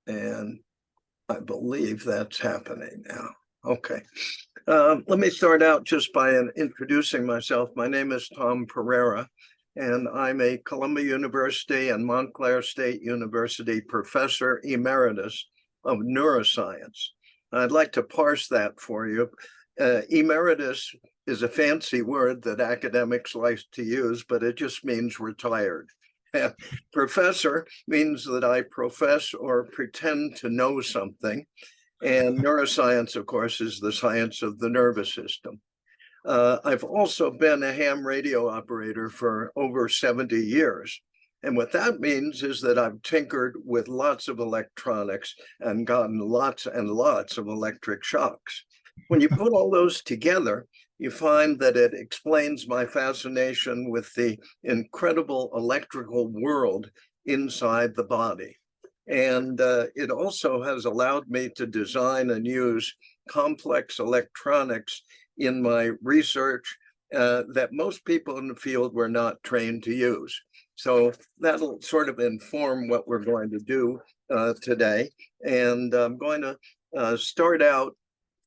And I believe that's happening now. Okay. Let me start out just by introducing myself. My name is Tom Pereira, and I'm a Columbia University and Montclair State University professor emeritus of neuroscience. I'd like to parse that for you. Emeritus is a fancy word that academics like to use, but it just means retired. Professor means that I profess or pretend to know something. And neuroscience, of course, is the science of the nervous system. I've also been a ham radio operator for over 70 years. And what that means is that I've tinkered with lots of electronics and gotten lots and lots of electric shocks. When you put all those together, you find that it explains my fascination with the incredible electrical world inside the body. And it also has allowed me to design and use complex electronics in my research that most people in the field were not trained to use. So that'll sort of inform what we're going to do today. And I'm going to start out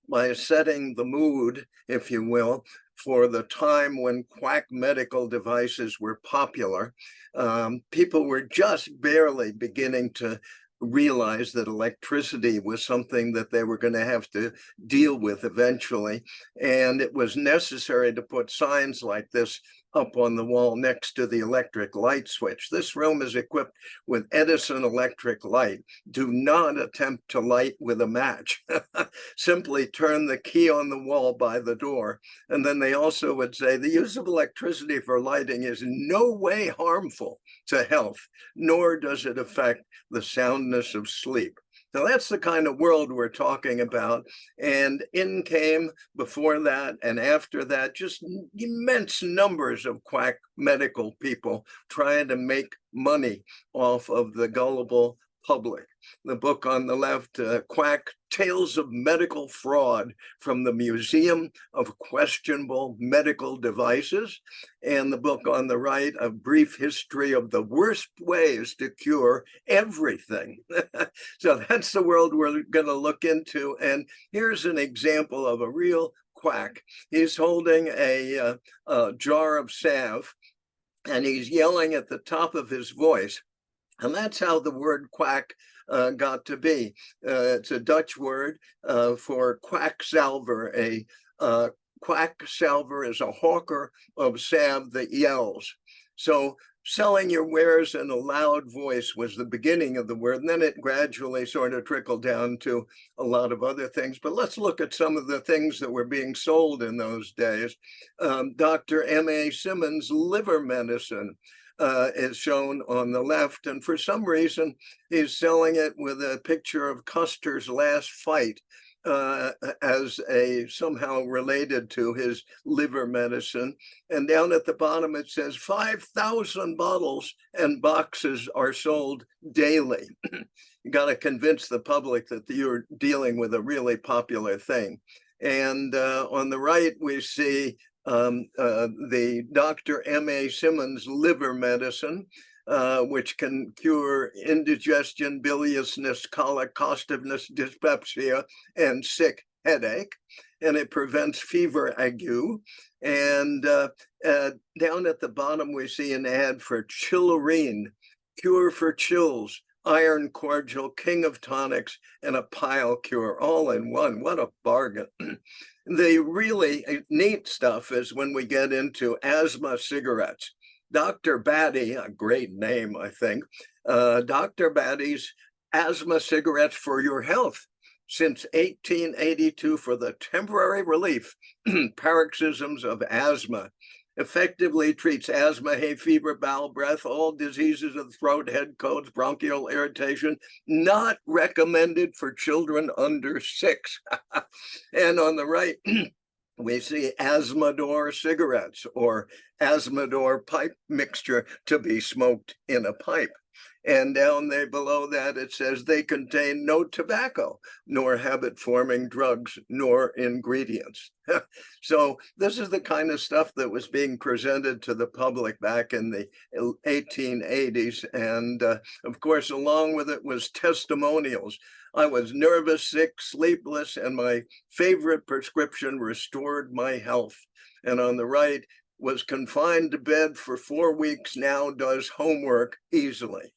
by setting the mood, if you will, for the time when quack medical devices were popular. People were just barely beginning to realize that electricity was something that they were going to have to deal with eventually. And it was necessary to put signs like this up on the wall next to the electric light switch. This room is equipped with Edison electric light. Do not attempt to light with a match. Simply turn the key on the wall by the door. And then they also would say the use of electricity for lighting is in no way harmful to health, nor does it affect the soundness of sleep. So that's the kind of world we're talking about. And in came before that and after that, just immense numbers of quack medical people trying to make money off of the gullible public. The book on the left, Quack, Tales of Medical Fraud from the Museum of Questionable Medical Devices. And the book on the right, A Brief History of the Worst Ways to Cure Everything. So that's the world we're going to look into. And here's an example of a real quack. He's holding a jar of salve, and he's yelling at the top of his voice. And that's how the word quack got to be. It's a Dutch word for quacksalver. A quacksalver is a hawker of salve that yells. So selling your wares in a loud voice was the beginning of the word, and then it gradually sort of trickled down to a lot of other things. But let's look at some of the things that were being sold in those days. Dr. M.A. Simmons' liver medicine is shown on the left. And for some reason, he's selling it with a picture of Custer's last fight as a somehow related to his liver medicine. And down at the bottom, it says 5,000 bottles and boxes are sold daily. You got to convince the public that you're dealing with a really popular thing. And on the right, we see the Dr. M.A. Simmons liver medicine, which can cure indigestion, biliousness, colic, costiveness, dyspepsia, and sick headache. And it prevents fever ague. And down at the bottom, we see an ad for Chillerine, cure for chills, iron cordial, king of tonics, and a pile cure, all in one. What a bargain. The really neat stuff is when we get into asthma cigarettes. Dr. Batty, a great name, I think, Dr. Batty's asthma cigarettes for your health since 1882 for the temporary relief paroxysms of asthma. Effectively treats asthma, hay fever, bowel breath, all diseases of the throat, head colds, bronchial irritation, not recommended for children under 6. And on the right, we see Asthmador cigarettes or Asthmador pipe mixture to be smoked in a pipe. And down there below that, it says they contain no tobacco, nor habit-forming drugs, nor ingredients. So this is the kind of stuff that was being presented to the public back in the 1880s. And of course, along with it was testimonials. I was nervous, sick, sleepless, and my favorite prescription restored my health. And on the right, was confined to bed for 4 weeks, now does homework easily.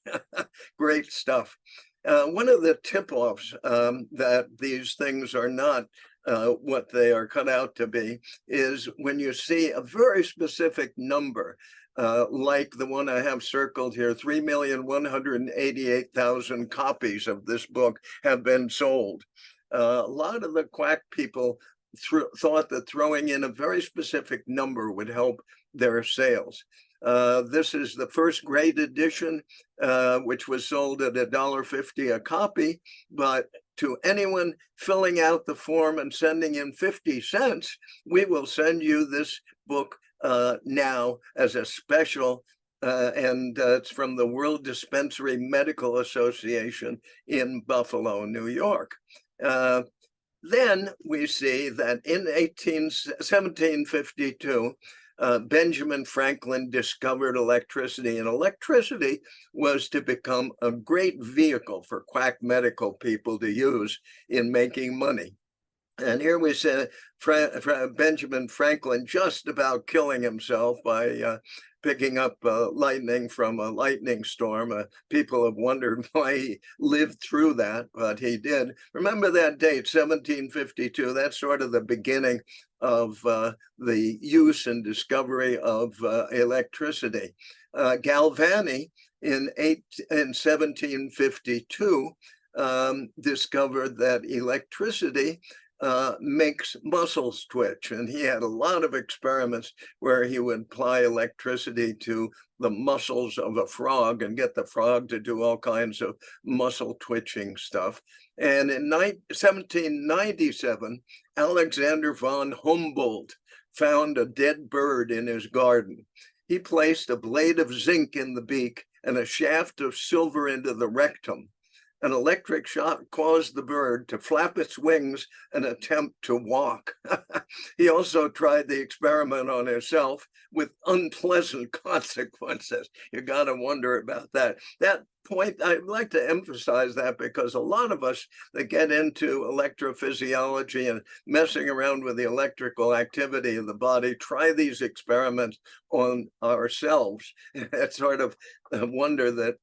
Great stuff. One of the tip-offs that these things are not what they are cut out to be is when you see a very specific number, like the one I have circled here, 3,188,000 copies of this book have been sold. A lot of the quack people thought that throwing in a very specific number would help their sales. This is the first grade edition, which was sold at $1.50 a copy, but to anyone filling out the form and sending in 50 cents, we will send you this book now as a special, and it's from the World Dispensary Medical Association in Buffalo, New York. Then we see that in 1752, Benjamin Franklin discovered electricity, and electricity was to become a great vehicle for quack medical people to use in making money. And here we see Benjamin Franklin just about killing himself by picking up lightning from a lightning storm. People have wondered why he lived through that, but he did. Remember that date, 1752, that's sort of the beginning of the use and discovery of electricity. Galvani in 1752 discovered that electricity makes muscles twitch. And he had a lot of experiments where he would apply electricity to the muscles of a frog and get the frog to do all kinds of muscle twitching stuff. And in 1797, Alexander von Humboldt found a dead bird in his garden. He placed a blade of zinc in the beak and a shaft of silver into the rectum. An electric shock caused the bird to flap its wings and attempt to walk. He also tried the experiment on himself with unpleasant consequences. You got to wonder about that. That point, I'd like to emphasize that because a lot of us that get into electrophysiology and messing around with the electrical activity of the body try these experiments on ourselves. It's sort of a wonder that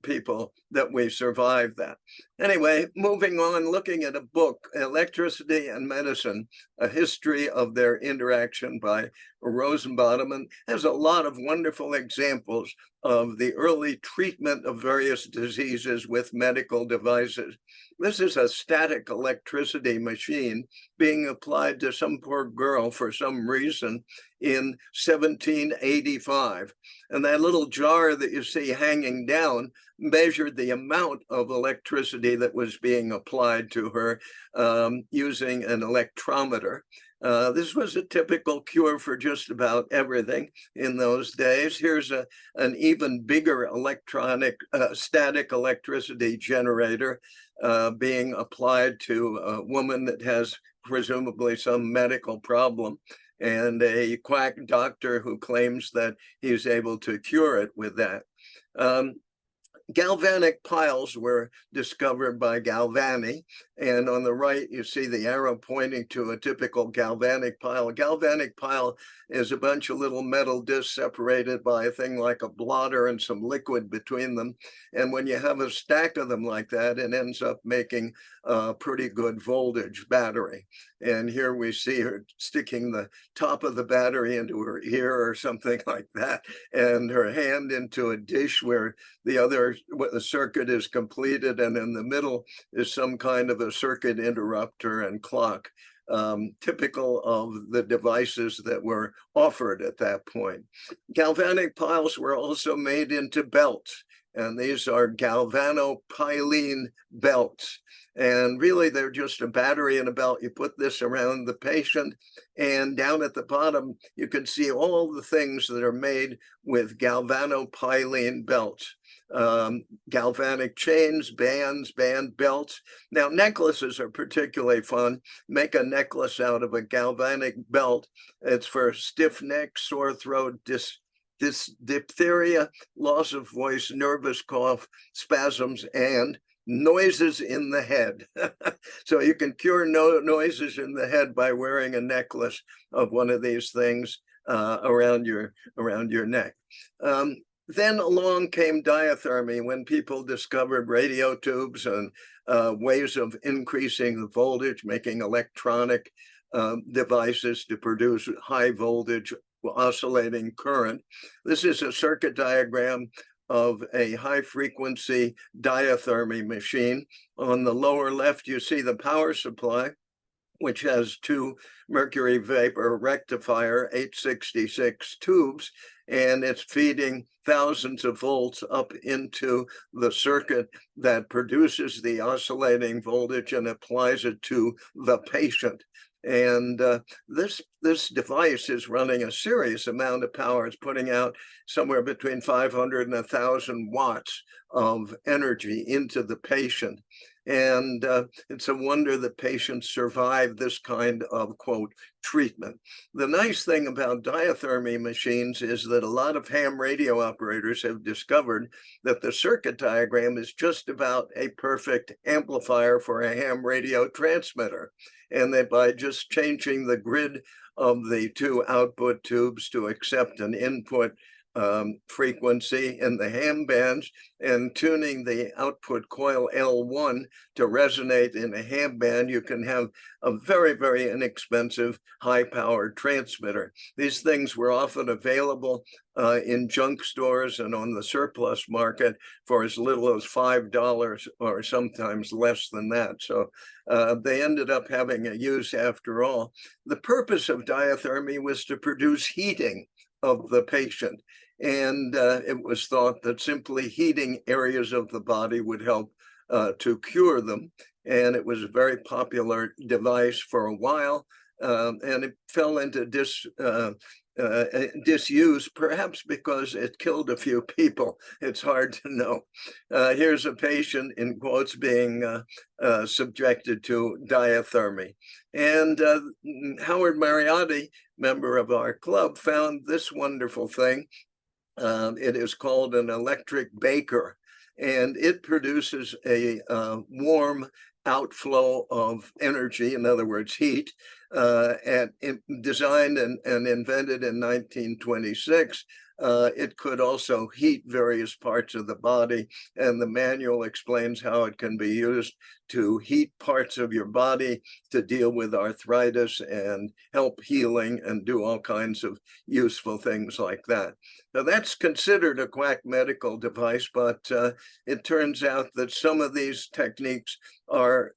we survive that. Anyway, moving on, looking at a book, Electricity and Medicine, A History of Their Interaction by Rosenbottom, and has a lot of wonderful examples of the early treatment of various diseases with medical devices. This is a static electricity machine being applied to some poor girl for some reason in 1785. And that little jar that you see hanging down measured the amount of electricity that was being applied to her using an electrometer. This was a typical cure for just about everything in those days. Here's an even bigger electronic static electricity generator being applied to a woman that has presumably some medical problem, and a quack doctor who claims that he's able to cure it with that. Galvanic piles were discovered by Galvani, and on the right you see the arrow pointing to a typical galvanic pile. A galvanic pile is a bunch of little metal discs separated by a thing like a blotter and some liquid between them, and when you have a stack of them like that, it ends up making a pretty good voltage battery. And here we see her sticking the top of the battery into her ear or something like that, and her hand into a dish where the circuit is completed, and in the middle is some kind of a circuit interrupter and clock, typical of the devices that were offered at that point. Galvanic piles were also made into belts, and these are galvanopylene belts. And really, they're just a battery and a belt. You put this around the patient, and down at the bottom, you can see all the things that are made with galvanopylene belts. galvanic chains, bands, band belts. Now, necklaces are particularly fun. Make a necklace out of a galvanic belt. It's for stiff neck, sore throat, diphtheria, loss of voice, nervous cough, spasms, and noises in the head. So you can cure noises in the head by wearing a necklace of one of these things around your neck. Then along came diathermy, when people discovered radio tubes and ways of increasing the voltage, making electronic devices to produce high voltage oscillating current. This is a circuit diagram of a high frequency diathermy machine. On the lower left, you see the power supply, which has two mercury vapor rectifier 866 tubes, and it's feeding thousands of volts up into the circuit that produces the oscillating voltage and applies it to the patient. And this device is running a serious amount of power. It's putting out somewhere between 500 and 1,000 watts of energy into the patient. And it's a wonder that patients survive this kind of, quote, treatment. The nice thing about diathermy machines is that a lot of ham radio operators have discovered that the circuit diagram is just about a perfect amplifier for a ham radio transmitter. And that by just changing the grid of the two output tubes to accept an input frequency in the ham bands and tuning the output coil L1 to resonate in a ham band, you can have a very, very inexpensive, high-powered transmitter. These things were often available in junk stores and on the surplus market for as little as $5 or sometimes less than that. So they ended up having a use after all. The purpose of diathermy was to produce heating of the patient. And it was thought that simply heating areas of the body would help to cure them. And it was a very popular device for a while. And it fell into disuse, perhaps because it killed a few people. It's hard to know. Here's a patient, in quotes, being subjected to diathermy. And Howard Mariotti, member of our club, found this wonderful thing. It is called an electric baker, and it produces a warm outflow of energy, in other words, heat, and designed and invented in 1926. It could also heat various parts of the body, and the manual explains how it can be used to heat parts of your body to deal with arthritis and help healing and do all kinds of useful things like that. Now, that's considered a QUACK medical device, but it turns out that some of these techniques are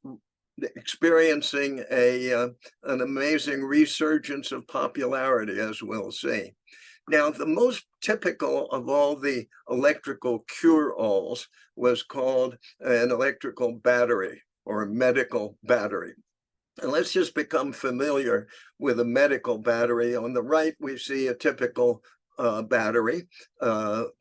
experiencing an amazing resurgence of popularity, as we'll see. Now, the most typical of all the electrical cure-alls was called an electrical battery or a medical battery. And let's just become familiar with a medical battery. On the right, we see a typical battery,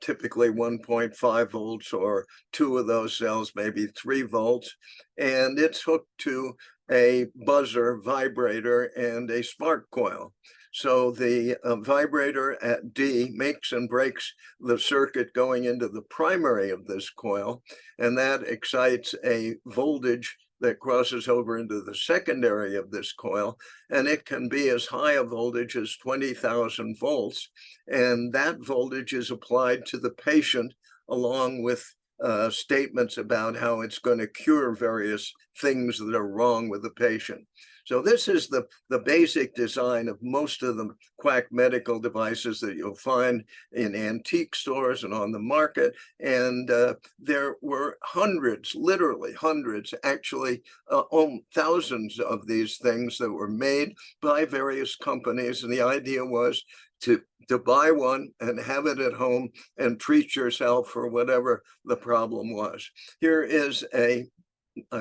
typically 1.5 volts or two of those cells, maybe 3 volts. And it's hooked to a buzzer, vibrator, and a spark coil. So the vibrator at D makes and breaks the circuit going into the primary of this coil, and that excites a voltage that crosses over into the secondary of this coil, and it can be as high a voltage as 20,000 volts, and that voltage is applied to the patient along with statements about how it's going to cure various things that are wrong with the patient. So this is the basic design of most of the QUACK medical devices that you'll find in antique stores and on the market. And there were hundreds, literally hundreds, actually thousands of these things that were made by various companies. And the idea was to buy one and have it at home and treat yourself for whatever the problem was. Here is a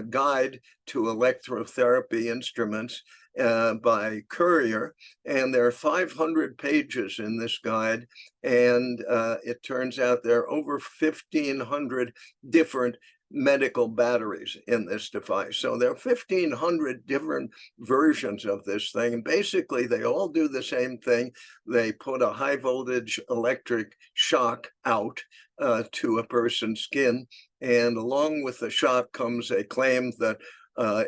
guide to electrotherapy instruments, by courier, and there are 500 pages in this guide, and it turns out there are over 1,500 different medical batteries in this device. So there are 1,500 different versions of this thing, and basically they all do the same thing. They put a high voltage electric shock out to a person's skin, and along with the shock comes a claim that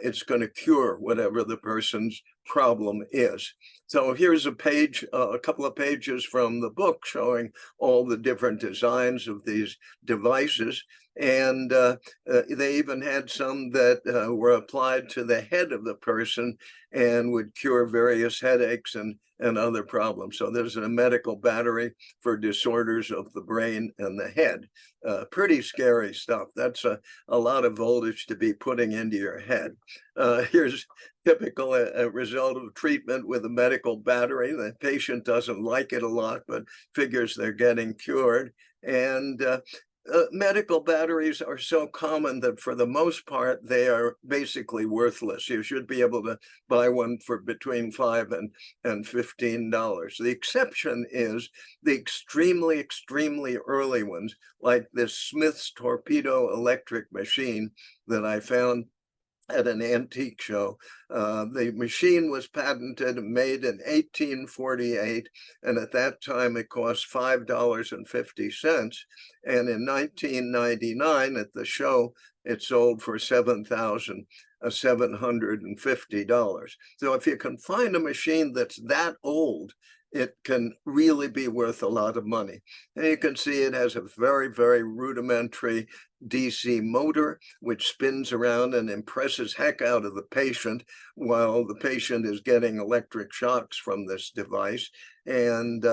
it's going to cure whatever the person's problem is. So here's a page, a couple of pages from the book showing all the different designs of these devices. And they even had some that were applied to the head of the person and would cure various headaches and other problems. So there's a medical battery for disorders of the brain and the head. Pretty scary stuff. That's a lot of voltage to be putting into your head. Here's typical a result of treatment with a medical battery. The patient doesn't like it a lot, but figures they're getting cured. And medical batteries are so common that for the most part, they are basically worthless. You should be able to buy one for between $5 and $15. The exception is the extremely, extremely early ones, like this Smith's torpedo electric machine that I found at an antique show. The machine was patented and made in 1848, and at that time it cost $5.50. And in 1999 at the show, it sold for $7,750. So if you can find a machine that's that old, it can really be worth a lot of money. And you can see it has a very, very rudimentary DC motor, which spins around and impresses heck out of the patient while the patient is getting electric shocks from this device. And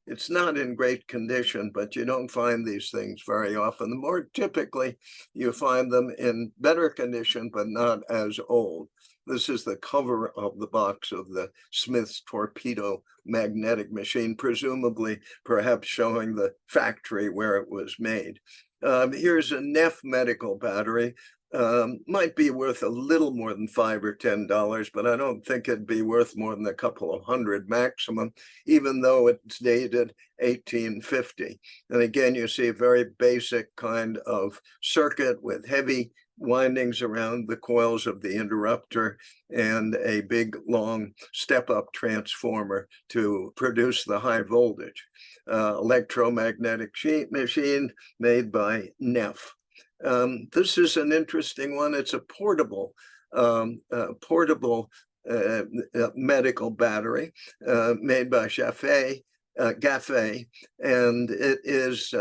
it's not in great condition, but you don't find these things very often. The more typically, you find them in better condition, but not as old. This is the cover of the box of the Smith's torpedo magnetic machine, presumably perhaps showing the factory where it was made. Here's a Neff medical battery. Might be worth a little more than $5 or $10, but I don't think it'd be worth more than a couple of hundred maximum, even though it's dated 1850. And again, you see a very basic kind of circuit with heavy windings around the coils of the interrupter and a big long step-up transformer to produce the high voltage. Electromagnetic machine made by Neff. This is an interesting one. It's a portable medical battery made by Gaffey, and it is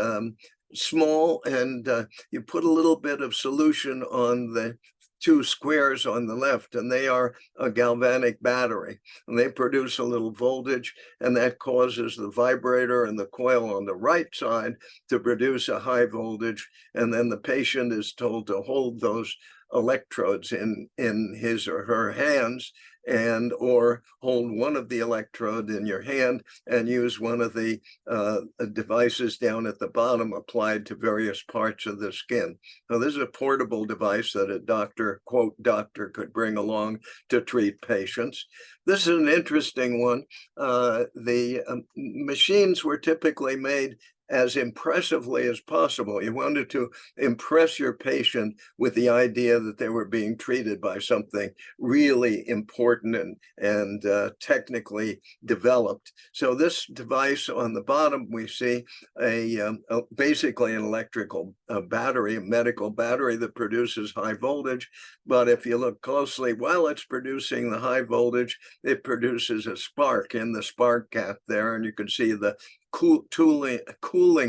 small, and you put a little bit of solution on the two squares on the left, and they are a galvanic battery, and they produce a little voltage, and that causes the vibrator and the coil on the right side to produce a high voltage, and then the patient is told to hold those electrodes in his or her hands, and or hold one of the electrode in your hand and use one of the devices down at the bottom applied to various parts of the skin. So this is a portable device that a doctor, quote, doctor, could bring along to treat patients. This is an interesting one. The machines were typically made as impressively as possible. You wanted to impress your patient with the idea that they were being treated by something really important and technically developed. So this device on the bottom, we see basically an electrical battery, a medical battery that produces high voltage. But if you look closely, while it's producing the high voltage, it produces a spark in the spark gap there, and you can see the cooling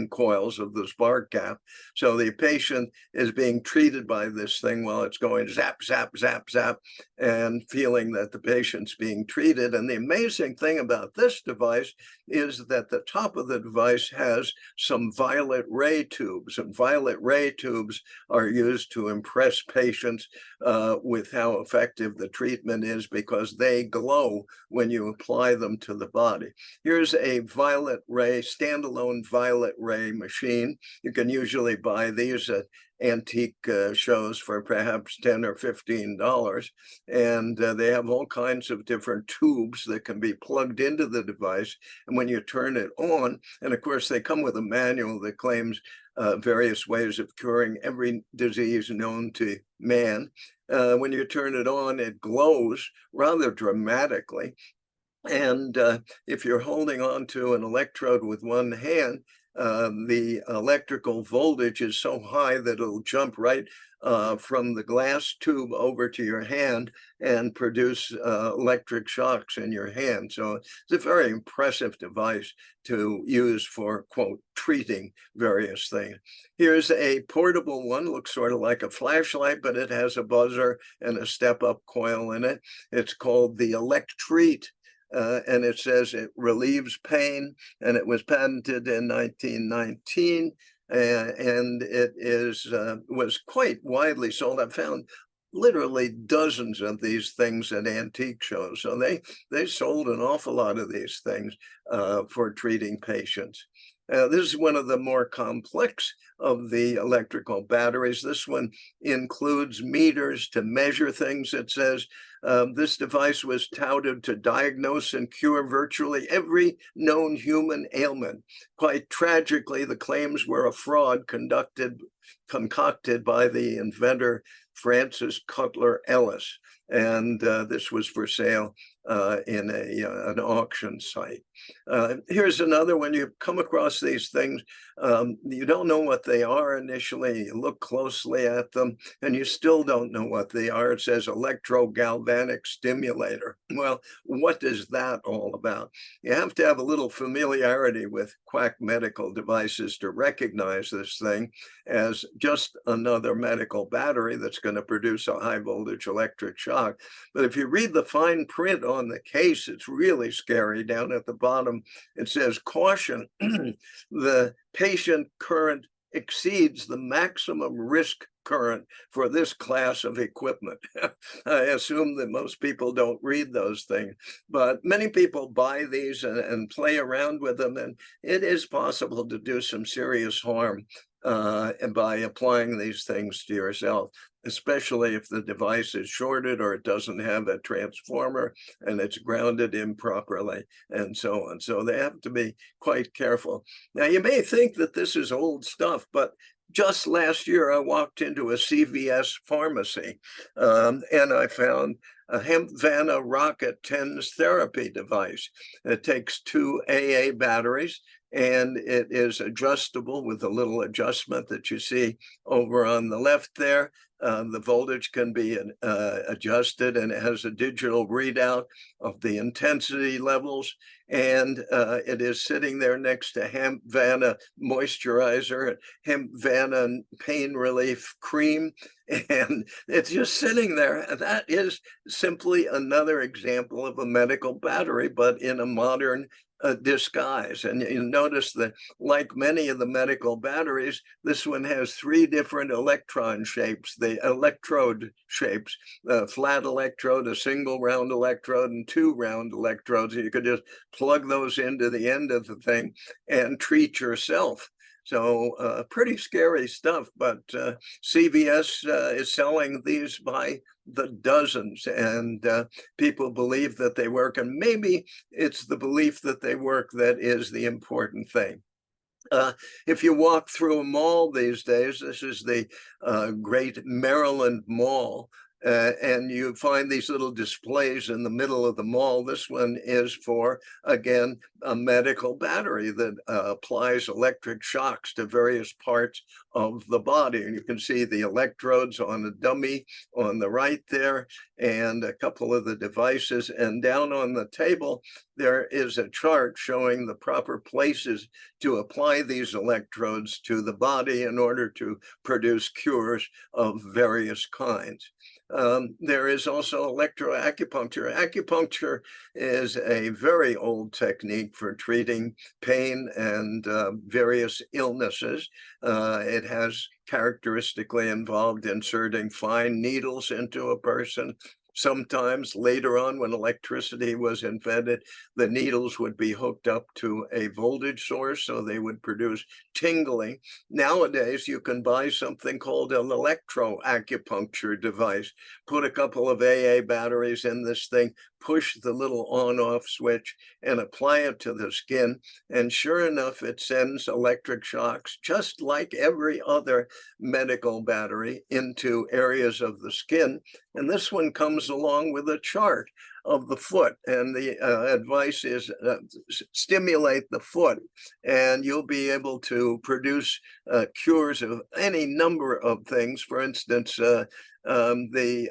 coils of the spark gap. So the patient is being treated by this thing while it's going zap, zap, zap, zap, and feeling that the patient's being treated. And the amazing thing about this device is that the top of the device has some violet ray tubes, and violet ray tubes are used to impress patients with how effective the treatment is, because they glow when you apply them to the body. Here's a violet ray a standalone violet ray machine. You can usually buy these at antique shows for perhaps $10 or $15. And they have all kinds of different tubes that can be plugged into the device. And when you turn it on, and of course, they come with a manual that claims various ways of curing every disease known to man. When you turn it on, it glows rather dramatically. And if you're holding on to an electrode with one hand, the electrical voltage is so high that it'll jump right from the glass tube over to your hand and produce electric shocks in your hand. So it's a very impressive device to use for, quote, treating various things. Here's a portable one, looks sort of like a flashlight, but it has a buzzer and a step-up coil in it. It's called the Electreat. And it says it relieves pain, and it was patented in 1919, and it was quite widely sold. I found literally dozens of these things at antique shows, so they sold an awful lot of these things for treating patients. This is one of the more complex of the electrical batteries. This one includes meters to measure things. It says this device was touted to diagnose and cure virtually every known human ailment. Quite tragically, the claims were a fraud concocted by the inventor Francis Cutler Ellis, and this was for sale in an auction site. Here's another one. You come across these things, you don't know what they are initially. You look closely at them, and you still don't know what they are. It says electrogalvanic stimulator. Well, what is that all about? You have to have a little familiarity with QUACK medical devices to recognize this thing as just another medical battery that's going to produce a high voltage electric shock. But if you read the fine print on the case, it's really scary. Down at the bottom, it says, caution, the patient current exceeds the maximum risk current for this class of equipment. I assume that most people don't read those things, but many people buy these and play around with them, and it is possible to do some serious harm and by applying these things to yourself, especially if the device is shorted or it doesn't have a transformer and it's grounded improperly and so on. So they have to be quite careful. Now, you may think that this is old stuff, but just last year, I walked into a CVS pharmacy and I found a HempVana Rocket TENS therapy device. It takes two AA batteries, and it is adjustable with a little adjustment that you see over on the left there. The voltage can be adjusted, and it has a digital readout of the intensity levels. And it is sitting there next to HempVana moisturizer, HempVana pain relief cream, and it's just sitting there. That is simply another example of a medical battery, but in a modern disguise. And you notice that, like many of the medical batteries, this one has three different electron shapes, the electrode shapes, a flat electrode, a single round electrode, and two round electrodes. You could just plug those into the end of the thing and treat yourself. So pretty scary stuff, but CVS is selling these by the dozens, and people believe that they work, and maybe it's the belief that they work that is the important thing. If you walk through a mall these days, this is the great Maryland Mall, and you find these little displays in the middle of the mall. This one is for, again, a medical battery that applies electric shocks to various parts of the body. And you can see the electrodes on a dummy on the right there, and a couple of the devices. And down on the table, there is a chart showing the proper places to apply these electrodes to the body in order to produce cures of various kinds. There is also electroacupuncture. Acupuncture is a very old technique for treating pain and various illnesses. It has characteristically involved inserting fine needles into a person Sometimes later on, when electricity was invented, the needles would be hooked up to a voltage source, so they would produce tingling. Nowadays, you can buy something called an electroacupuncture device. Put a couple of AA batteries in this thing, push the little on-off switch, and apply it to the skin. And sure enough, it sends electric shocks, just like every other medical battery, into areas of the skin. And this one comes along with a chart of the foot. And the advice is stimulate the foot, and you'll be able to produce cures of any number of things. For instance, the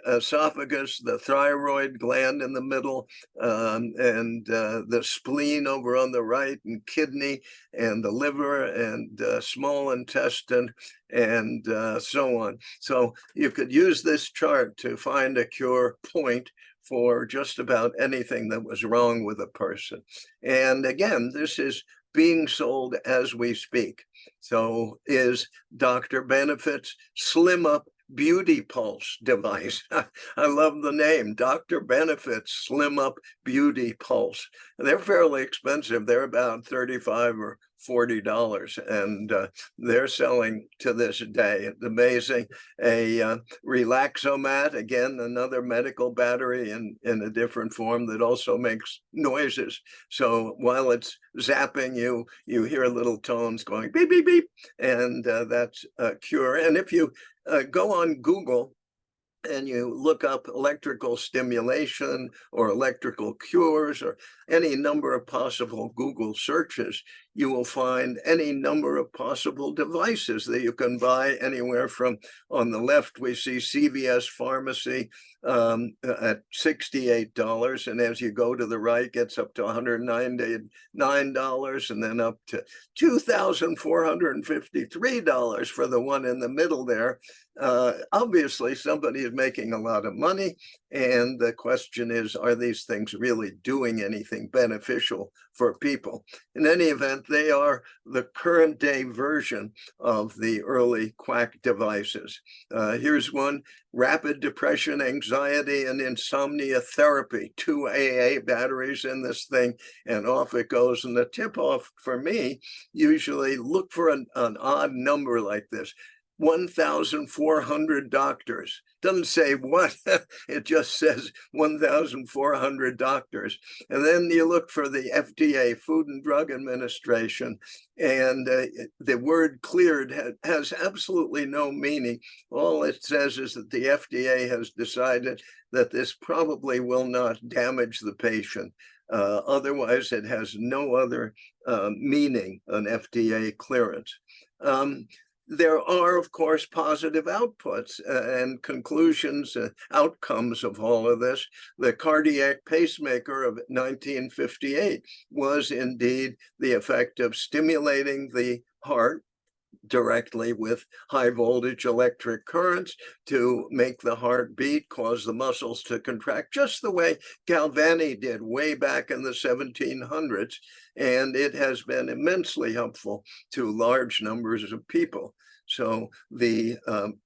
esophagus, the thyroid gland in the middle, and the spleen over on the right, and kidney, and the liver, and small intestine, and so on. So you could use this chart to find a cure point for just about anything that was wrong with a person. And again, this is being sold as we speak. So is Dr. Benefit's Slim Up Beauty Pulse device. I love the name, Dr. Benefit's Slim Up Beauty Pulse. They're fairly expensive. They're about $35 or $40, and they're selling to this day. It's amazing. A Relaxomat, again, another medical battery in a different form that also makes noises. So while it's zapping you, you hear little tones going beep, beep, beep, and that's a cure. And if you go on Google and you look up electrical stimulation or electrical cures or any number of possible Google searches, you will find any number of possible devices that you can buy anywhere from, on the left, we see CVS Pharmacy at $68. And as you go to the right, gets up to $199, and then up to $2,453 for the one in the middle there. Obviously, somebody is making a lot of money. And the question is, are these things really doing anything beneficial for people? In any event, they are the current day version of the early QUACK devices. Here's one: rapid depression, anxiety, and insomnia therapy. 2 AA batteries in this thing, and off it goes. And the tip off for me, usually look for an odd number like this. 1,400 doctors. Doesn't say what, it just says 1,400 doctors. And then you look for the FDA, Food and Drug Administration, and the word cleared has absolutely no meaning. All it says is that the FDA has decided that this probably will not damage the patient. Otherwise, it has no other meaning, an FDA clearance. There are, of course, positive outputs and conclusions, outcomes of all of this. The cardiac pacemaker of 1958 was indeed the effect of stimulating the heart directly with high voltage electric currents to make the heart beat, cause the muscles to contract, just the way Galvani did way back in the 1700s. And it has been immensely helpful to large numbers of people. So the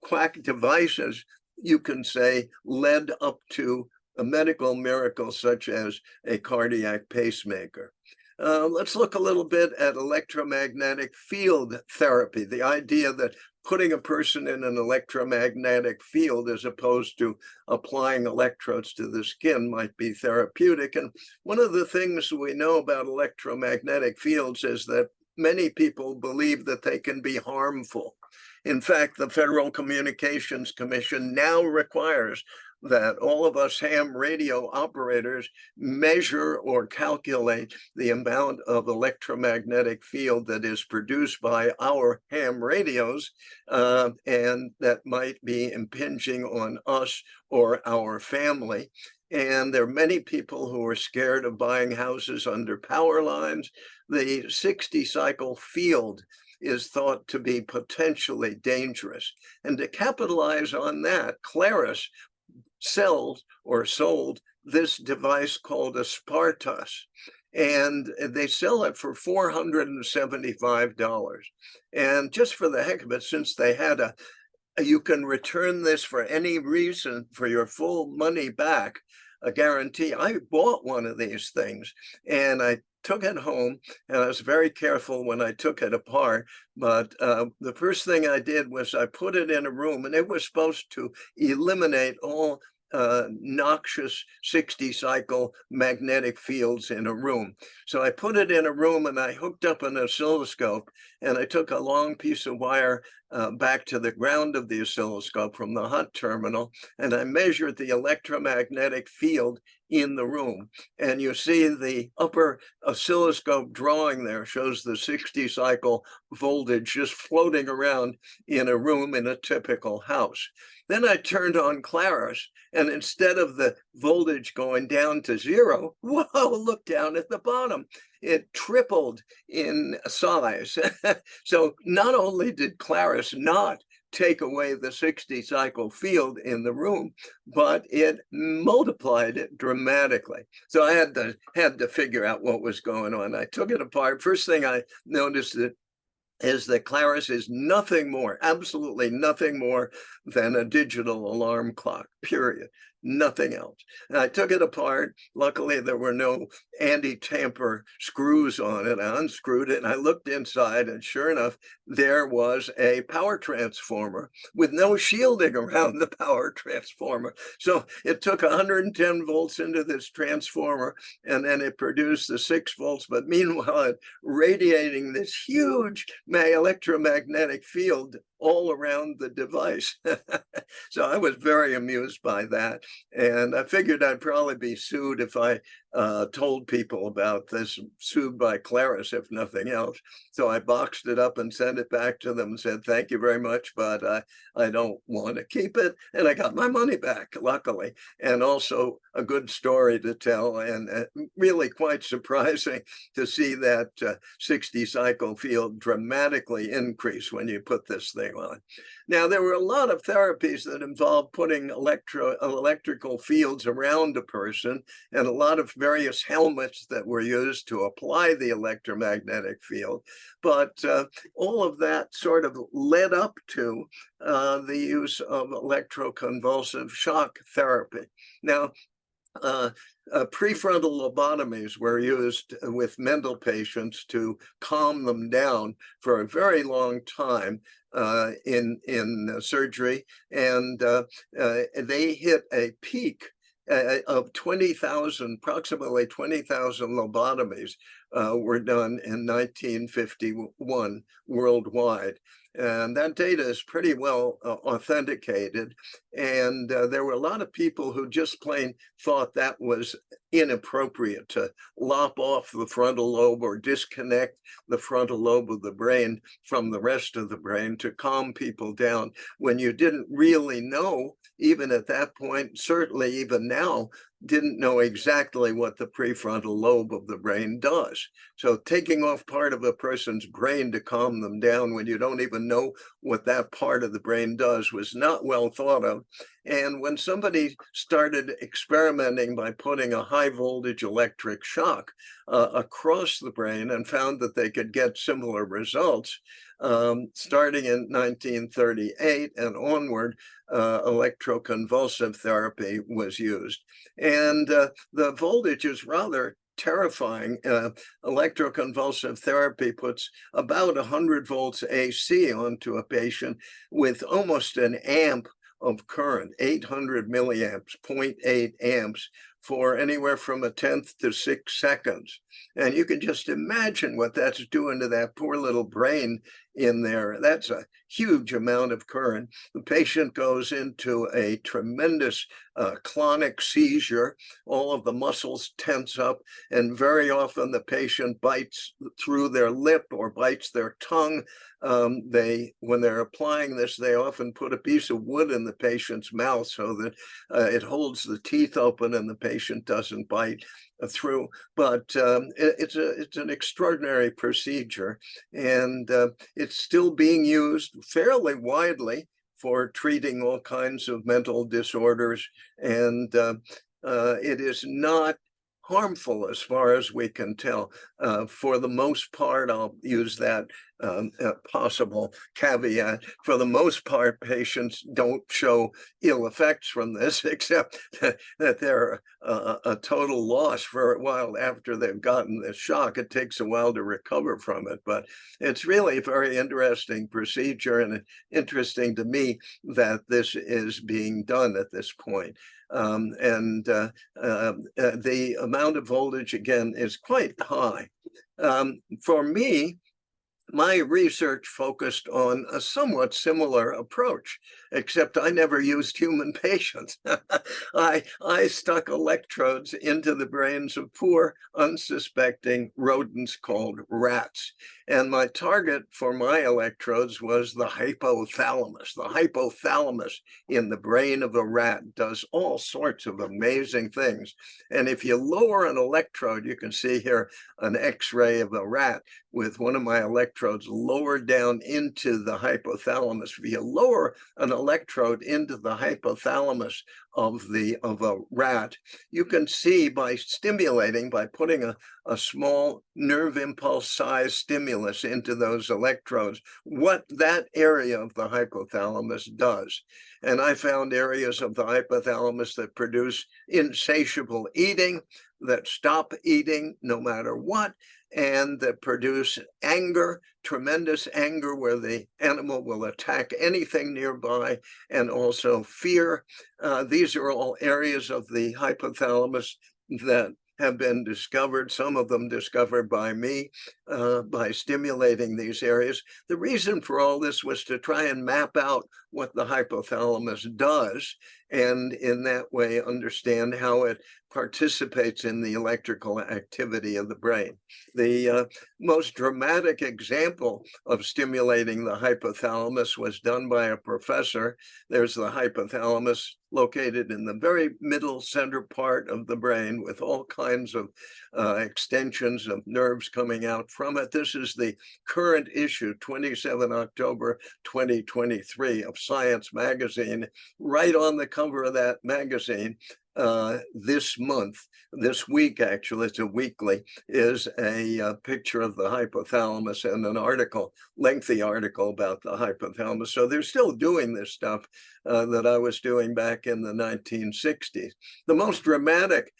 QUACK devices, you can say, led up to a medical miracle such as a cardiac pacemaker. Let's look a little bit at electromagnetic field therapy, the idea that putting a person in an electromagnetic field as opposed to applying electrodes to the skin might be therapeutic. And one of the things we know about electromagnetic fields is that many people believe that they can be harmful. In fact, the Federal Communications Commission now requires that all of us ham radio operators measure or calculate the amount of electromagnetic field that is produced by our ham radios, and that might be impinging on us or our family. And there are many people who are scared of buying houses under power lines. The 60-cycle field is thought to be potentially dangerous. And to capitalize on that, Claris sold this device called a Spartus, and they sell it for $475. And just for the heck of it, since they had a you can return this for any reason for your full money back, a guarantee. I bought one of these things and I took it home, and I was very careful when I took it apart. But the first thing I did was I put it in a room, and it was supposed to eliminate all noxious 60 cycle magnetic fields in a room. So I put it in a room and I hooked up an oscilloscope, and I took a long piece of wire back to the ground of the oscilloscope from the hot terminal, and I measured the electromagnetic field in the room. And you see the upper oscilloscope drawing there shows the 60 cycle voltage just floating around in a room in a typical house. Then I turned on Claris, and instead of the voltage going down to zero, whoa, look down at the bottom. It tripled in size. So not only did Claris not take away the 60 cycle field in the room, but it multiplied it dramatically. So I had to figure out what was going on. I took it apart. First thing I noticed is that Claris is nothing more, absolutely nothing more than a digital alarm clock, period. Nothing else. And I took it apart. Luckily, there were no anti-tamper screws on it. I unscrewed it and I looked inside, and sure enough, there was a power transformer with no shielding around the power transformer. So it took 110 volts into this transformer, and then it produced the 6 volts. But meanwhile, it radiating this huge electromagnetic field all around the device. So I was very amused by that. And I figured I'd probably be sued if I told people about this, sued by Claris, if nothing else. So I boxed it up and sent it back to them and said, thank you very much, but I don't want to keep it. And I got my money back, luckily. And also a good story to tell, and really quite surprising to see that 60 cycle field dramatically increase when you put this thing on. Now, there were a lot of therapies that involved putting electrical fields around a person, and a lot of various helmets that were used to apply the electromagnetic field. But all of that sort of led up to the use of electroconvulsive shock therapy. Now, prefrontal lobotomies were used with mental patients to calm them down for a very long time in surgery, and they hit a peak of 20,000, approximately 20,000 lobotomies were done in 1951 worldwide. And that data is pretty well authenticated. And there were a lot of people who just plain thought that was inappropriate to lop off the frontal lobe or disconnect the frontal lobe of the brain from the rest of the brain to calm people down, when you didn't really know, even at that point, certainly even now, didn't know exactly what the prefrontal lobe of the brain does. So taking off part of a person's brain to calm them down when you don't even know what that part of the brain does was not well thought of. And when somebody started experimenting by putting a high voltage electric shock across the brain and found that they could get similar results, starting in 1938 and onward, electroconvulsive therapy was used. And the voltage is rather terrifying. Electroconvulsive therapy puts about 100 volts AC onto a patient with almost an amp of current, 800 milliamps, 0.8 amps, for anywhere from a tenth to 6 seconds. And you can just imagine what that's doing to that poor little brain in there. That's a huge amount of current. The patient goes into a tremendous clonic seizure. All of the muscles tense up, and very often the patient bites through their lip or bites their tongue. When they're applying this, they often put a piece of wood in the patient's mouth so that it holds the teeth open and the patient doesn't bite through. But it's an extraordinary procedure, and it's still being used fairly widely for treating all kinds of mental disorders, and it is not harmful as far as we can tell. For the most part, I'll use that possible caveat. For the most part, patients don't show ill effects from this, except that they're a total loss for a while after they've gotten this shock. It takes a while to recover from it, but it's really a very interesting procedure, and interesting to me that this is being done at this point. The amount of voltage, again, is quite high. For me, my research focused on a somewhat similar approach, except I never used human patients. I stuck electrodes into the brains of poor, unsuspecting rodents called rats. And my target for my electrodes was the hypothalamus. The hypothalamus in the brain of a rat does all sorts of amazing things. And if you lower an electrode, you can see here an X-ray of a rat with one of my electrodes lowered down into the hypothalamus. If you lower an electrode into the hypothalamus of a rat, you can see by stimulating, by putting a small nerve impulse size stimulus into those electrodes, what that area of the hypothalamus does. And I found areas of the hypothalamus that produce insatiable eating, that stop eating no matter what, and that produce anger, tremendous anger, where the animal will attack anything nearby, and also fear. These are all areas of the hypothalamus that have been discovered, some of them discovered by me, by stimulating these areas. The reason for all this was to try and map out what the hypothalamus does, and in that way understand how it participates in the electrical activity of the brain. The most dramatic example of stimulating the hypothalamus was done by a professor. There's the hypothalamus located in the very middle center part of the brain, with all kinds of extensions of nerves coming out from it. This is the current issue, 27 October 2023 of Science magazine. Right on the cover of that magazine, this week, actually, it's a weekly, is a picture of the hypothalamus and an article, lengthy article about the hypothalamus. So they're still doing this stuff that I was doing back in the 1960s. The most dramatic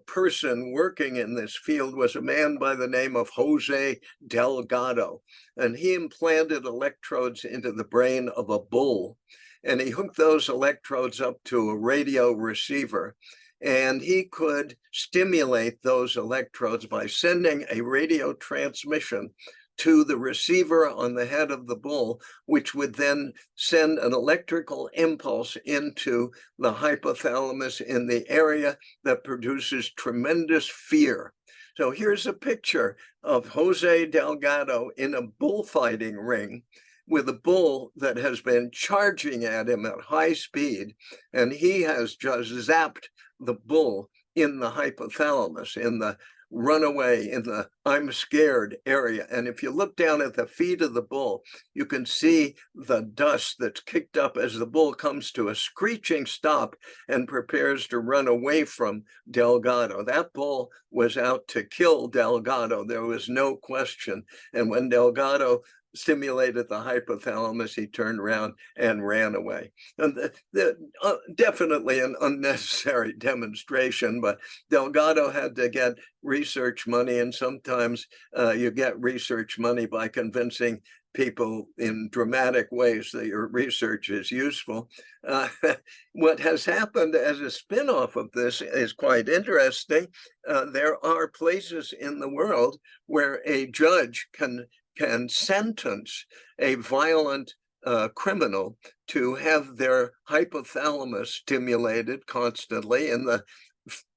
person working in this field was a man by the name of Jose Delgado, and he implanted electrodes into the brain of a bull, and he hooked those electrodes up to a radio receiver, and he could stimulate those electrodes by sending a radio transmission to the receiver on the head of the bull, which would then send an electrical impulse into the hypothalamus in the area that produces tremendous fear. So here's a picture of Jose Delgado in a bullfighting ring with a bull that has been charging at him at high speed, and he has just zapped the bull in the hypothalamus, in the runaway, in the I'm scared area. And if you look down at the feet of the bull, you can see the dust that's kicked up as the bull comes to a screeching stop and prepares to run away from Delgado. That bull was out to kill Delgado. There was no question. And when Delgado stimulated the hypothalamus, he turned around and ran away. And definitely an unnecessary demonstration, but Delgado had to get research money, and sometimes you get research money by convincing people in dramatic ways that your research is useful. What has happened as a spin-off of this is quite interesting. There are places in the world where a judge can sentence a violent criminal to have their hypothalamus stimulated constantly in the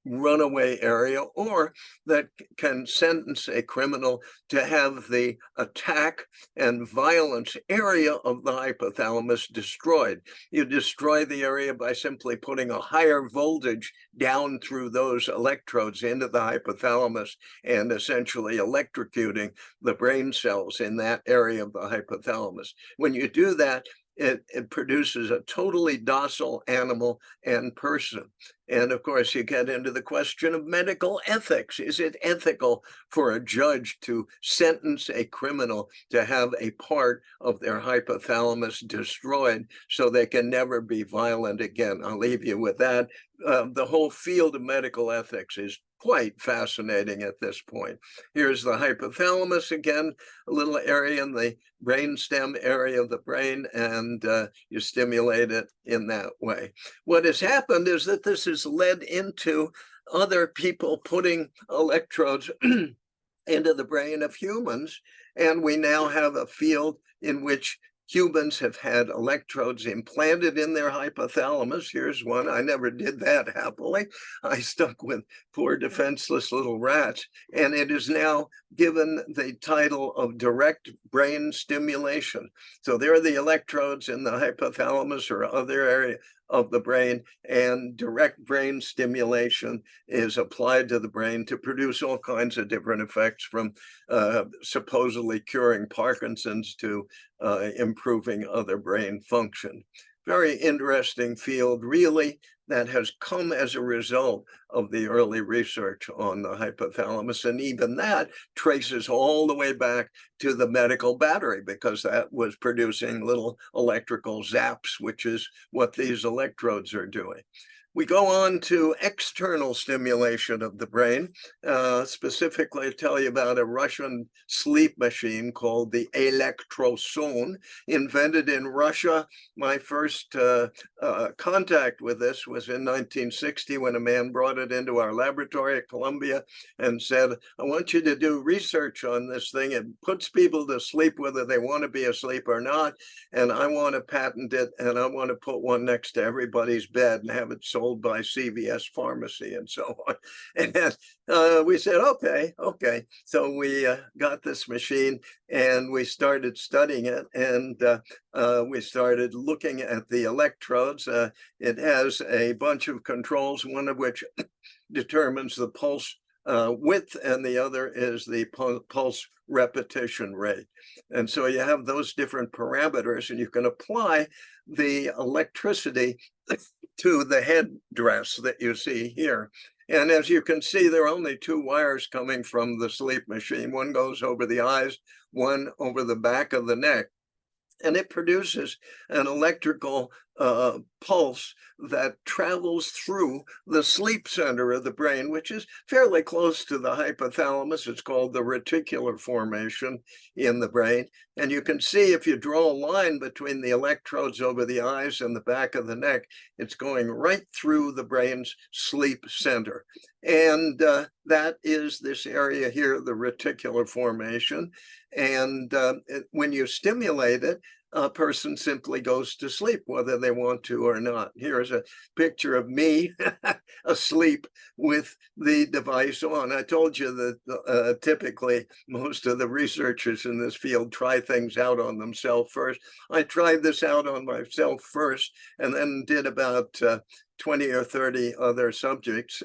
runaway area, or that can sentence a criminal to have the attack and violence area of the hypothalamus destroyed. You destroy the area by simply putting a higher voltage down through those electrodes into the hypothalamus and essentially electrocuting the brain cells in that area of the hypothalamus. When you do that, it produces a totally docile animal and person. And of course, you get into the question of medical ethics. Is it ethical for a judge to sentence a criminal to have a part of their hypothalamus destroyed so they can never be violent again? I'll leave you with that. The whole field of medical ethics is quite fascinating at this point. Here's the hypothalamus again, a little area in the brainstem area of the brain, and you stimulate it in that way. What has happened is that this has led into other people putting electrodes into the brain of humans, and we now have a field in which humans have had electrodes implanted in their hypothalamus. Here's one. I never did that happily. I stuck with poor defenseless little rats, and it is now given the title of direct brain stimulation. So there are the electrodes in the hypothalamus or other area of the brain, and direct brain stimulation is applied to the brain to produce all kinds of different effects, from supposedly curing Parkinson's to improving other brain function. Very interesting field, really, that has come as a result of the early research on the hypothalamus. And even that traces all the way back to the medical battery, because that was producing little electrical zaps, which is what these electrodes are doing. We go on to external stimulation of the brain. Specifically, tell you about a Russian sleep machine called the Electroson, invented in Russia. My first contact with this was in 1960, when a man brought it into our laboratory at Columbia and said, I want you to do research on this thing. It puts people to sleep whether they want to be asleep or not, and I want to patent it, and I want to put one next to everybody's bed and have it sold by CVS Pharmacy and so on. And we said, okay. So we got this machine and we started studying it, and we started looking at the electrodes. It has a bunch of controls, one of which determines the pulse width, and the other is the pulse repetition rate. And so you have those different parameters, and you can apply the electricity to the headdress that you see here. And as you can see, there are only two wires coming from the sleep machine. One goes over the eyes, one over the back of the neck. And it produces an electrical pulse that travels through the sleep center of the brain, which is fairly close to the hypothalamus. It's called the reticular formation in the brain. And you can see, if you draw a line between the electrodes over the eyes and the back of the neck, it's going right through the brain's sleep center. And that is this area here, the reticular formation. And when you stimulate it, a person simply goes to sleep, whether they want to or not. Here's a picture of me asleep with the device on. I told you that typically most of the researchers in this field try things out on themselves first. I tried this out on myself first, and then did about 20 or 30 other subjects,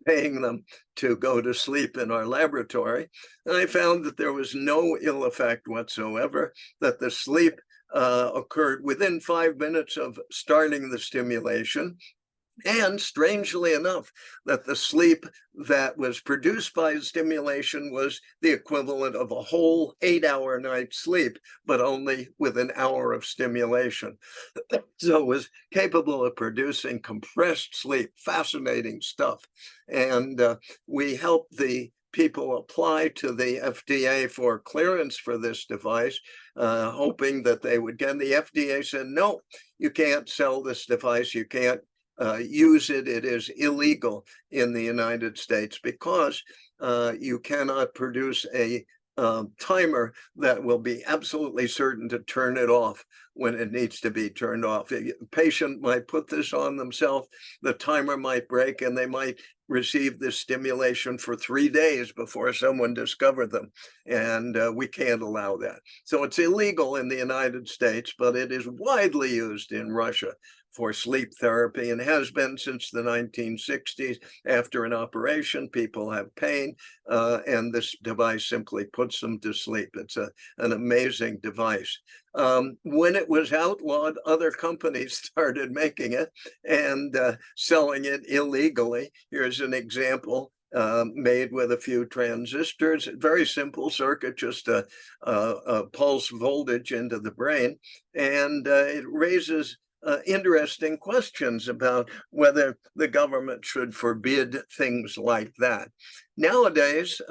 paying them to go to sleep in our laboratory. And I found that there was no ill effect whatsoever, that the sleep occurred within 5 minutes of starting the stimulation. And strangely enough, that the sleep that was produced by the stimulation was the equivalent of a whole 8-hour night's sleep, but only with an hour of stimulation. So it was capable of producing compressed sleep. Fascinating stuff. And we helped the people apply to the FDA for clearance for this device, hoping that they would get. The FDA said, no, you can't sell this device. You can't use it. It is illegal in the United States, because you cannot produce a timer that will be absolutely certain to turn it off when it needs to be turned off. A patient might put this on themselves, the timer might break, and they might receive this stimulation for 3 days before someone discovered them. And we can't allow that. So it's illegal in the United States, but it is widely used in Russia for sleep therapy and has been since the 1960s. After an operation, people have pain, and this device simply puts them to sleep. It's an amazing device. When it was outlawed, other companies started making it and selling it illegally. Here's an example. Made with a few transistors, very simple circuit, just a pulse voltage into the brain. And it raises interesting questions about whether the government should forbid things like that. Nowadays,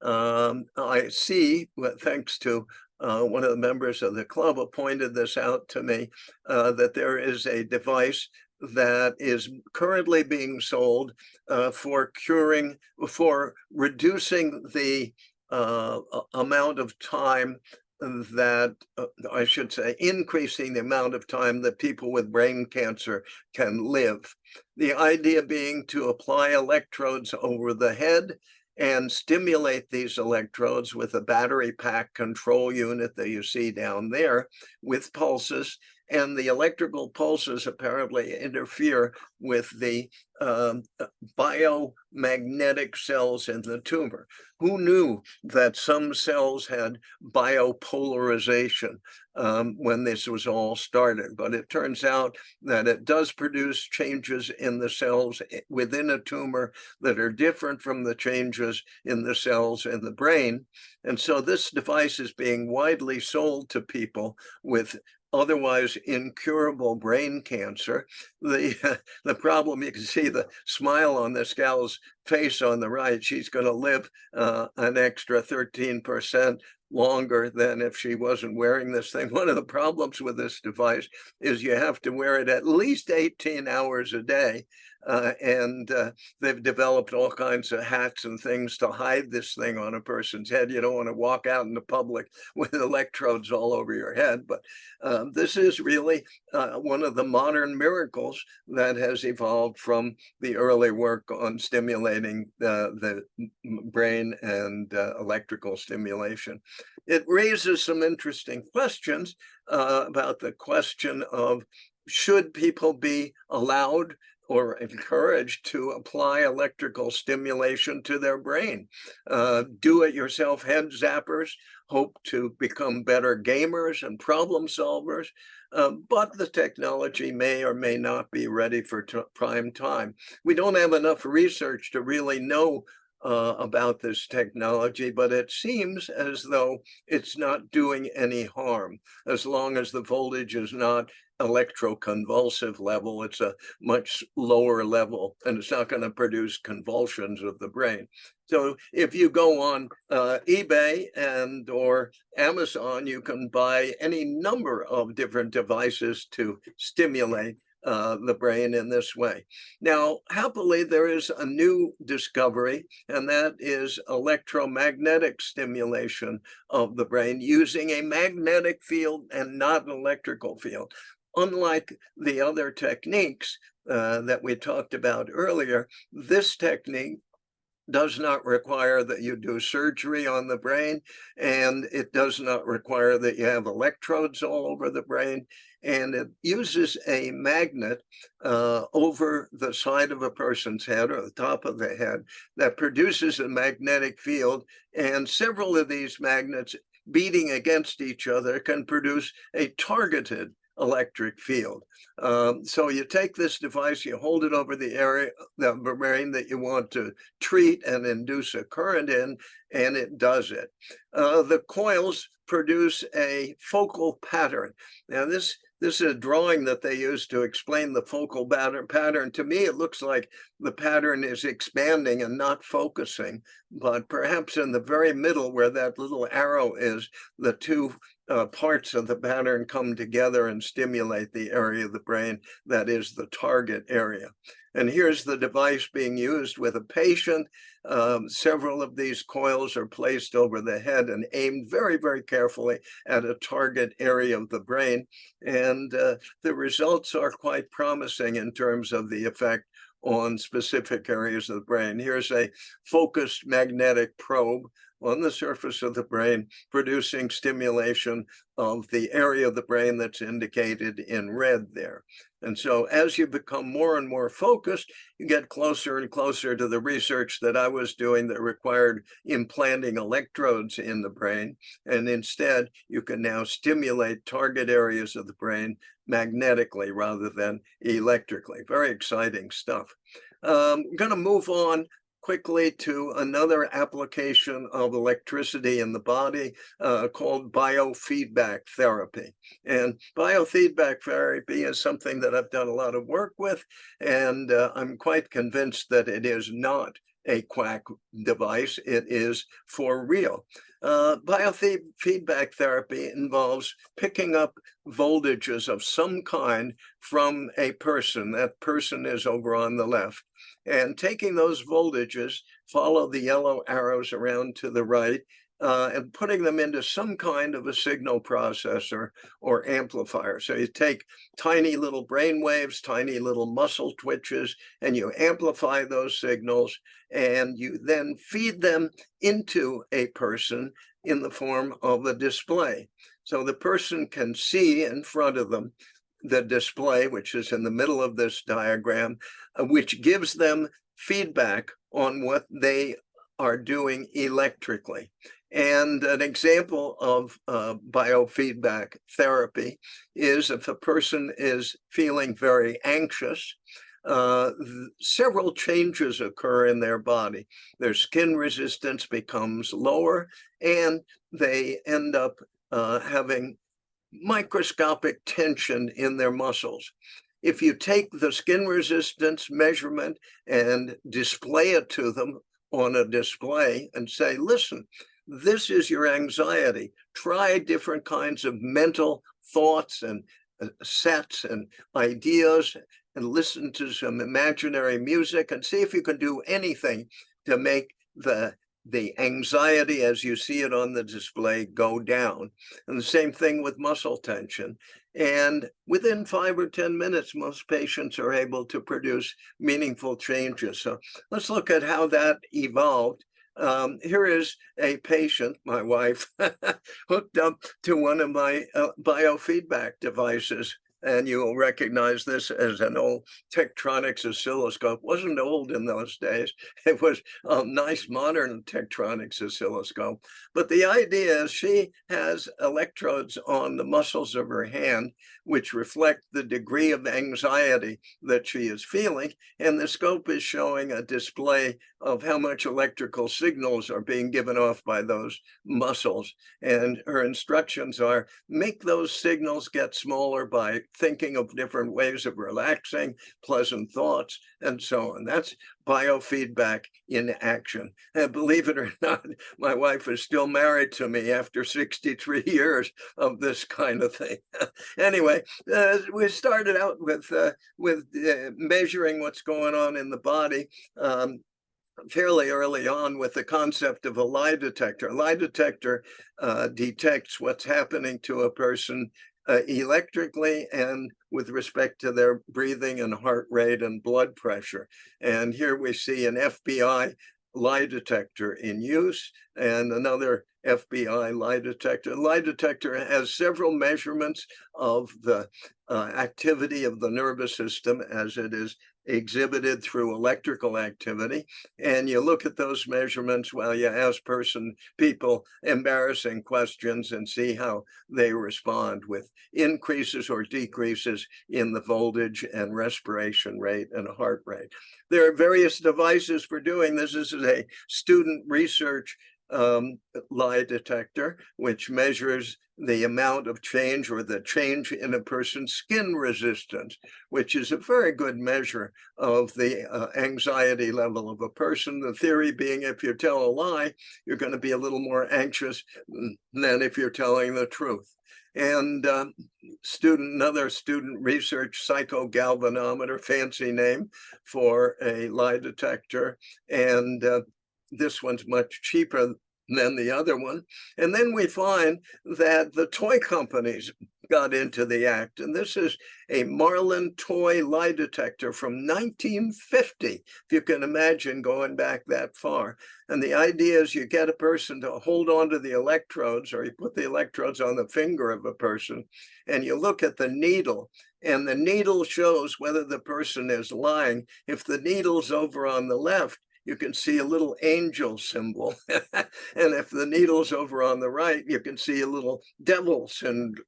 I see, thanks to one of the members of the club pointed this out to me, that there is a device that is currently being sold for reducing the amount of time that, I should say, increasing the amount of time that people with brain cancer can live. The idea being to apply electrodes over the head and stimulate these electrodes with a battery pack control unit that you see down there with pulses. And the electrical pulses apparently interfere with the biomagnetic cells in the tumor. Who knew that some cells had biopolarization when this was all started? But it turns out that it does produce changes in the cells within a tumor that are different from the changes in the cells in the brain. And so this device is being widely sold to people with otherwise incurable brain cancer. The problem, you can see the smile on this gal's face on the right. She's going to live an extra 13% longer than if she wasn't wearing this thing. One of the problems with this device is you have to wear it at least 18 hours a day. And they've developed all kinds of hats and things to hide this thing on a person's head. You don't want to walk out in the public with electrodes all over your head. But this is really one of the modern miracles that has evolved from the early work on stimulating the brain and electrical stimulation. It raises some interesting questions about the question of, should people be allowed or encouraged to apply electrical stimulation to their brain? Do-it-yourself head zappers hope to become better gamers and problem solvers, but the technology may or may not be ready for prime time. We don't have enough research to really know about this technology, but it seems as though it's not doing any harm as long as the voltage is not electroconvulsive level. It's a much lower level, and it's not going to produce convulsions of the brain. So if you go on eBay and or Amazon, you can buy any number of different devices to stimulate the brain in this way. Now, happily, there is a new discovery, and that is electromagnetic stimulation of the brain using a magnetic field and not an electrical field. Unlike the other techniques that we talked about earlier, this technique does not require that you do surgery on the brain, and it does not require that you have electrodes all over the brain, and it uses a magnet over the side of a person's head or the top of the head that produces a magnetic field, and several of these magnets beating against each other can produce a targeted electric field. So you take this device, you hold it over the area, the brain that you want to treat and induce a current in, and it does it. The coils produce a focal pattern. Now this is a drawing that they use to explain the focal pattern. To me, it looks like the pattern is expanding and not focusing, but perhaps in the very middle where that little arrow is, the two parts of the pattern come together and stimulate the area of the brain that is the target area. And here's the device being used with a patient. Several of these coils are placed over the head and aimed very, very carefully at a target area of the brain. And the results are quite promising in terms of the effect on specific areas of the brain. Here's a focused magnetic probe on the surface of the brain, producing stimulation of the area of the brain that's indicated in red there. And so as you become more and more focused, you get closer and closer to the research that I was doing that required implanting electrodes in the brain. And instead, you can now stimulate target areas of the brain magnetically rather than electrically. Very exciting stuff. I'm going to move on quickly to another application of electricity in the body called biofeedback therapy. And biofeedback therapy is something that I've done a lot of work with, and I'm quite convinced that it is not a quack device. It is for real. Biofeedback therapy involves picking up voltages of some kind from a person. That person is over on the left. And taking those voltages, follow the yellow arrows around to the right, and putting them into some kind of a signal processor or amplifier. So you take tiny little brain waves, tiny little muscle twitches, and you amplify those signals, and you then feed them into a person in the form of a display. So the person can see in front of them the display, which is in the middle of this diagram, which gives them feedback on what they are doing electrically. And an example of biofeedback therapy is if a person is feeling very anxious, several changes occur in their body. Their skin resistance becomes lower, and they end up having microscopic tension in their muscles. If you take the skin resistance measurement and display it to them on a display and say, listen, this is your anxiety. Try different kinds of mental thoughts and sets and ideas, and listen to some imaginary music and see if you can do anything to make the anxiety as you see it on the display go down. And the same thing with muscle tension. And within 5 or 10 minutes, most patients are able to produce meaningful changes. So let's look at how that evolved. Here is a patient, my wife, hooked up to one of my biofeedback devices. And you'll recognize this as an old Tektronix oscilloscope. Wasn't old in those days. It was a nice modern Tektronix oscilloscope. But the idea is she has electrodes on the muscles of her hand, which reflect the degree of anxiety that she is feeling. And the scope is showing a display of how much electrical signals are being given off by those muscles. And her instructions are make those signals get smaller by thinking of different ways of relaxing, pleasant thoughts, and so on. That's biofeedback in action. And believe it or not, my wife is still married to me after 63 years of this kind of thing. Anyway, we started out with measuring what's going on in the body. Fairly early on with the concept of a lie detector. A lie detector detects what's happening to a person electrically and with respect to their breathing and heart rate and blood pressure. And here we see an FBI lie detector in use and another FBI lie detector. The lie detector has several measurements of the activity of the nervous system as it is exhibited through electrical activity. And you look at those measurements while you ask people embarrassing questions and see how they respond with increases or decreases in the voltage and respiration rate and heart rate. There are various devices for doing this. This is a student research lie detector, which measures the amount of change or the change in a person's skin resistance, which is a very good measure of the anxiety level of a person. The theory being if you tell a lie, you're going to be a little more anxious than if you're telling the truth. And another student research psychogalvanometer, fancy name for a lie detector. And this one's much cheaper than the other one. And then we find that the toy companies got into the act. And this is a Marlin toy lie detector from 1950, if you can imagine going back that far. And the idea is you get a person to hold on to the electrodes, or you put the electrodes on the finger of a person, and you look at the needle, and the needle shows whether the person is lying. If the needle's over on the left, you can see a little angel symbol. And if the needle's over on the right, you can see a little devil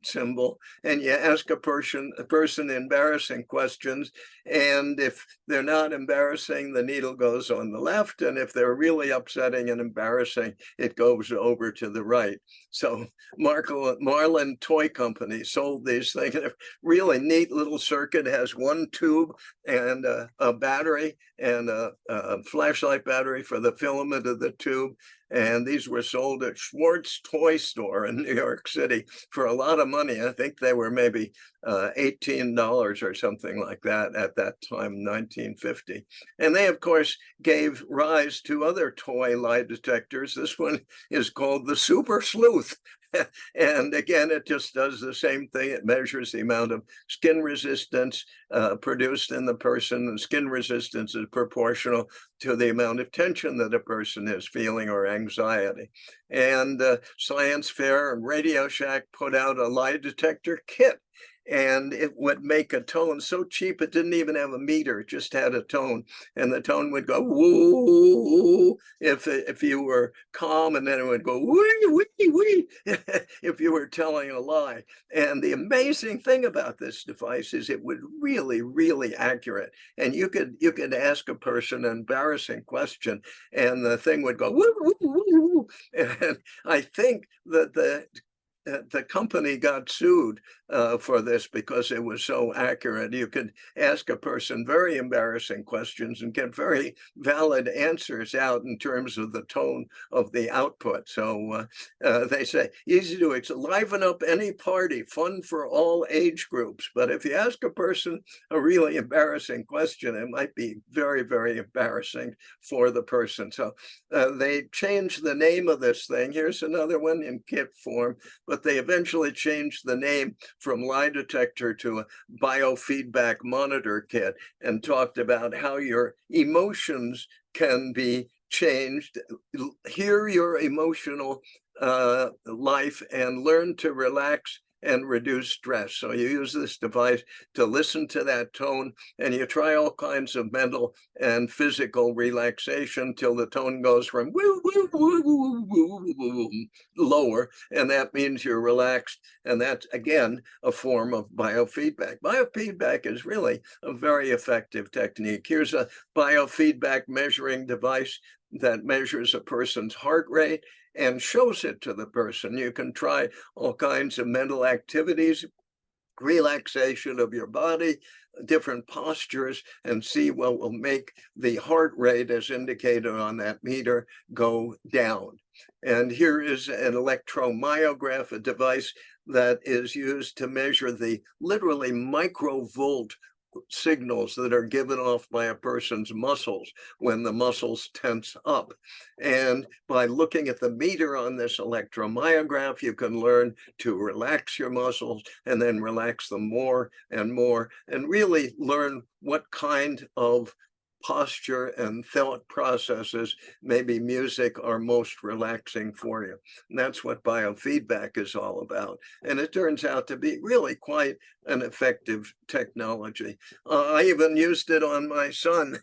symbol. And you ask a person embarrassing questions. And if they're not embarrassing, the needle goes on the left. And if they're really upsetting and embarrassing, it goes over to the right. So Marlin Toy Company sold these things. A really neat little circuit, has one tube and a battery and a flashlight battery for the filament of the tube. And these were sold at Schwartz Toy Store in New York City for a lot of money. I think they were maybe $18 or something like that at that time, 1950. And they, of course, gave rise to other toy lie detectors. This one is called the Super Sleuth. And again, it just does the same thing. It measures the amount of skin resistance produced in the person, and skin resistance is proportional to the amount of tension that a person is feeling or anxiety. And Science Fair and Radio Shack put out a lie detector kit, and it would make a tone so cheap it didn't even have a meter, it just had a tone, and the tone would go woo if you were calm, and then it would go wee wee wee if you were telling a lie. And the amazing thing about this device is it was really accurate, and you could ask a person an embarrassing question and the thing would go woo woo woo woo. And I think that the company got sued for this because it was so accurate. You could ask a person very embarrassing questions and get very valid answers out in terms of the tone of the output. So they say, easy to liven up any party, fun for all age groups. But if you ask a person a really embarrassing question, it might be very embarrassing for the person. So they changed the name of this thing. Here's another one in kit form, but they eventually changed the name from lie detector to a biofeedback monitor kit, and talked about how your emotions can be changed. Hear your emotional life and learn to relax and reduce stress. So you use this device to listen to that tone, and you try all kinds of mental and physical relaxation till the tone goes from woo, woo, woo, woo, woo, woo, lower, and that means you're relaxed. And that's, again, a form of biofeedback. Biofeedback is really a very effective technique. Here's a biofeedback measuring device that measures a person's heart rate and shows it to the person. You can try all kinds of mental activities, relaxation of your body, different postures, and see what will make the heart rate, as indicated on that meter, go down. And here is an electromyograph, a device that is used to measure the literally microvolt signals that are given off by a person's muscles when the muscles tense up. And by looking at the meter on this electromyograph, you can learn to relax your muscles and then relax them more and more, and really learn what kind of posture and thought processes, maybe music, are most relaxing for you. And that's what biofeedback is all about. And it turns out to be really quite an effective technology. I even used it on my son.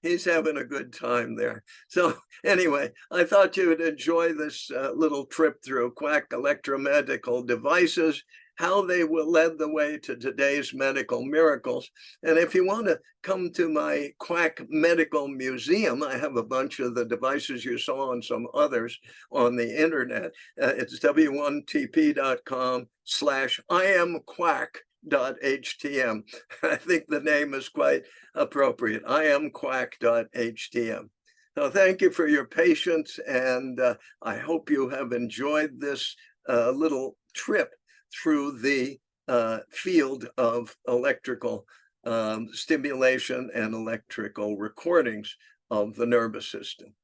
He's having a good time there. So anyway, I thought you would enjoy this little trip through QUACK Electromedical devices, how they will lead the way to today's medical miracles. And if you want to come to my QUACK Medical Museum, I have a bunch of the devices you saw and some others on the internet. It's w1tp.com/IamQuack.htm. I think the name is quite appropriate, IamQuack.htm. So thank you for your patience, and I hope you have enjoyed this little trip through the field of electrical stimulation and electrical recordings of the nervous system.